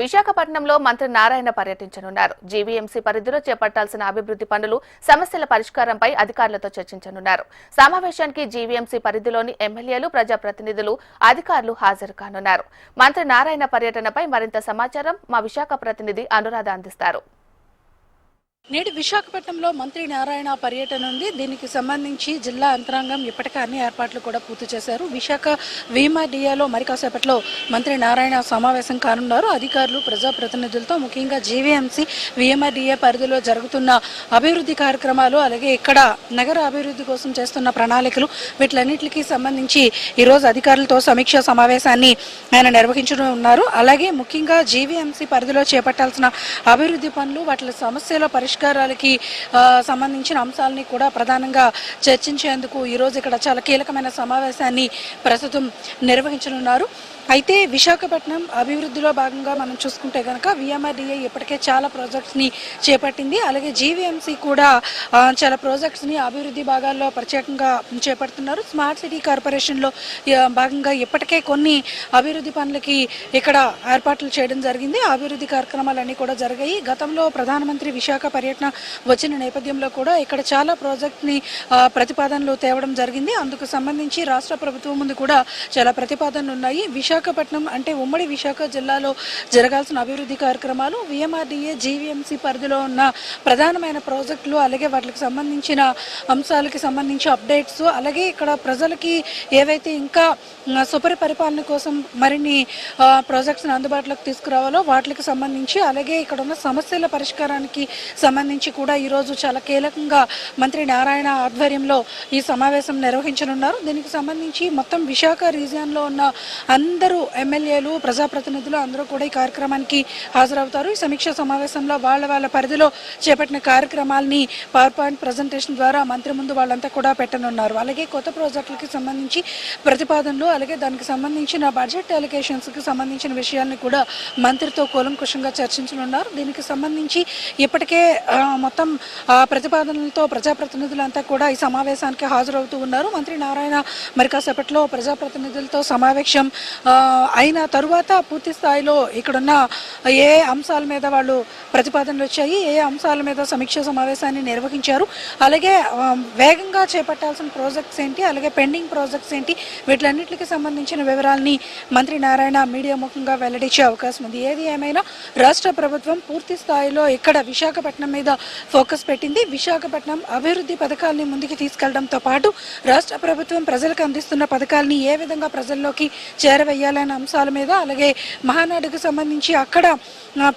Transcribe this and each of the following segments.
విశాఖపట్నంలో మంత్రి నారాయణ పర్యటించనున్నారు. జీవీఎంసీ పరిధిలో చేపట్టాల్సిన అభివృద్ధి పనులు, సమస్యల పరిష్కారంపై అధికారులతో చర్చించనున్నారు. సమావేశానికి జీవీఎంసీ పరిధిలోని ఎమ్మెల్యేలు, ప్రజాప్రతినిధులు, అధికారులు హాజరు కానున్నారు. మంత్రి నారాయణ పర్యటనపై మరింత సమాచారం మా విశాఖ ప్రతినిధి అనురాధ అందిస్తారు. నేడు విశాఖపట్నంలో మంత్రి నారాయణ పర్యటన ఉంది. దీనికి సంబంధించి జిల్లా యంత్రాంగం ఇప్పటికే అన్ని ఏర్పాట్లు కూడా పూర్తి చేశారు. విశాఖ VMRDAలో మరి కాసేపట్లో మంత్రి నారాయణ సమావేశం కానున్నారు. అధికారులు, ప్రజాప్రతినిధులతో ముఖ్యంగా జీవీఎంసీ VMRDA పరిధిలో జరుగుతున్న అభివృద్ధి కార్యక్రమాలు, అలాగే ఇక్కడ నగర అభివృద్ధి కోసం చేస్తున్న ప్రణాళికలు, వీటిలన్నింటికి సంబంధించి ఈరోజు అధికారులతో సమీక్షా సమావేశాన్ని ఆయన నిర్వహించనున్నారు. అలాగే ముఖ్యంగా జీవీఎంసీ పరిధిలో చేపట్టాల్సిన అభివృద్ధి పనులు, వాటి సమస్యల పరిష్కారాలకి సంబంధించిన అంశాలని కూడా ప్రధానంగా చర్చించేందుకు ఈరోజు ఇక్కడ చాలా కీలకమైన సమావేశాన్ని ప్రస్తుతం నిర్వహించనున్నారు. అయితే విశాఖపట్నం అభివృద్ధిలో భాగంగా మనం చూసుకుంటే కనుక VMRDA ఇప్పటికే చాలా ప్రాజెక్ట్స్ని చేపట్టింది. అలాగే జీవీఎంసీ కూడా చాలా ప్రాజెక్ట్స్ని అభివృద్ధి భాగాల్లో ప్రత్యేకంగా చేపడుతున్నారు. స్మార్ట్ సిటీ కార్పొరేషన్లో భాగంగా ఇప్పటికే కొన్ని అభివృద్ధి పనులకి ఇక్కడ ఏర్పాట్లు చేయడం జరిగింది. అభివృద్ధి కార్యక్రమాలన్నీ కూడా జరిగాయి. గతంలో ప్రధానమంత్రి విశాఖ పర్యటన వచ్చిన నేపథ్యంలో కూడా ఇక్కడ చాలా ప్రాజెక్ట్ని ప్రతిపాదనలు తేవడం జరిగింది. అందుకు సంబంధించి రాష్ట్ర ప్రభుత్వం ముందు కూడా చాలా ప్రతిపాదనలు ఉన్నాయి. విశాఖపట్నం అంటే ఉమ్మడి విశాఖ జిల్లాలో జరగాల్సిన అభివృద్ధి కార్యక్రమాలు, VMRDA జీవీఎంసీ పరిధిలో ఉన్న ప్రధానమైన ప్రాజెక్టులు, అలాగే వాటికి సంబంధించిన అంశాలకి సంబంధించి అప్డేట్స్, అలాగే ఇక్కడ ప్రజలకి ఏవైతే ఇంకా సుపరిపాలన కోసం మరిన్ని ప్రాజెక్ట్స్ని అందుబాటులోకి తీసుకురావాలో వాటికి సంబంధించి, అలాగే ఇక్కడ ఉన్న సమస్యల పరిష్కారానికి సంబంధించి కూడా ఈరోజు చాలా కీలకంగా మంత్రి నారాయణ ఆధ్వర్యంలో ఈ సమావేశం నిర్వహించనున్నారు. దీనికి సంబంధించి మొత్తం విశాఖ రీజియన్లో ఉన్న అందరూ ఎమ్మెల్యేలు, ప్రజాప్రతినిధులు అందరూ కూడా ఈ కార్యక్రమానికి హాజరవుతారు. ఈ సమీక్షా సమావేశంలో వాళ్ళ పరిధిలో చేపట్టిన కార్యక్రమాలని పవర్ పాయింట్ ప్రజెంటేషన్ ద్వారా మంత్రి ముందు వాళ్ళంతా కూడా పెట్టనున్నారు. అలాగే కొత్త ప్రాజెక్టులకి సంబంధించి ప్రతిపాదనలు, అలాగే దానికి సంబంధించిన బడ్జెట్ అలొకేషన్స్కి సంబంధించిన విషయాలను కూడా మంత్రితో కూలంకుషంగా చర్చించనున్నారు. దీనికి సంబంధించి ఇప్పటికే మొత్తం ప్రతిపాదనలతో ప్రజాప్రతినిధులంతా కూడా ఈ సమావేశానికి హాజరవుతూ ఉన్నారు. మంత్రి నారాయణ మరి కాసేపట్లో ప్రజాప్రతినిధులతో సమావేశం అయిన తరువాత పూర్తి స్థాయిలో ఇక్కడున్న ఏ అంశాల మీద వాళ్ళు ప్రతిపాదనలు వచ్చాయి, ఏ అంశాల మీద సమీక్ష సమావేశాన్ని నిర్వహించారు, అలాగే వేగంగా చేపట్టాల్సిన ప్రాజెక్ట్స్ ఏంటి, అలాగే పెండింగ్ ప్రాజెక్ట్స్ ఏంటి, వీటిలన్నింటికి సంబంధించిన వివరాలని మంత్రి నారాయణ మీడియా ముఖంగా వెల్లడించే అవకాశం ఉంది. ఏది ఏమైనా రాష్ట్ర ప్రభుత్వం పూర్తి స్థాయిలో ఇక్కడ విశాఖపట్నం మీద ఫోకస్ పెట్టింది. విశాఖపట్నం అభివృద్ధి పథకాలని ముందుకు తీసుకెళ్లడంతో పాటు రాష్ట్ర ప్రభుత్వం ప్రజలకు అందిస్తున్న పథకాలని ఏ విధంగా ప్రజల్లోకి చేరవేయాలనే అంశాల మీద, అలాగే మహానాడుకు సంబంధించి అక్కడ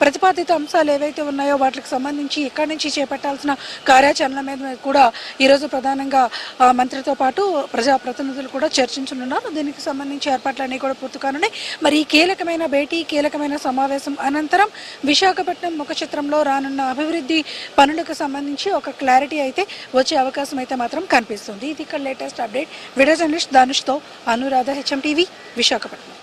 ప్రతిపాదిత అంశాలు ఏవైతే ఉన్నాయో వాటికి సంబంధించి ఇక్కడి నుంచి చేపట్టాల్సిన కార్యాచరణ మీద కూడా ఈరోజు ప్రధానంగా మంత్రితో పాటు ప్రజాప్రతినిధులు కూడా చర్చించనున్నారు. దీనికి సంబంధించి ఏర్పాట్లన్నీ కూడా పూర్తి కానున్నాయి. మరి ఈ కీలకమైన భేటీ, కీలకమైన సమావేశం అనంతరం విశాఖపట్నం ముఖ చిత్రంలో రానున్న అభివృద్ధి పనులకు సంబంధించి ఒక క్లారిటీ అయితే వచ్చే అవకాశం అయితే మాత్రం కనిపిస్తుంది. ఇది ఇక్కడ లేటెస్ట్ అప్డేట్. వీడియో జర్నలిస్ట్ ధనుష్తో అనురాధ, HM TV, విశాఖపట్నం.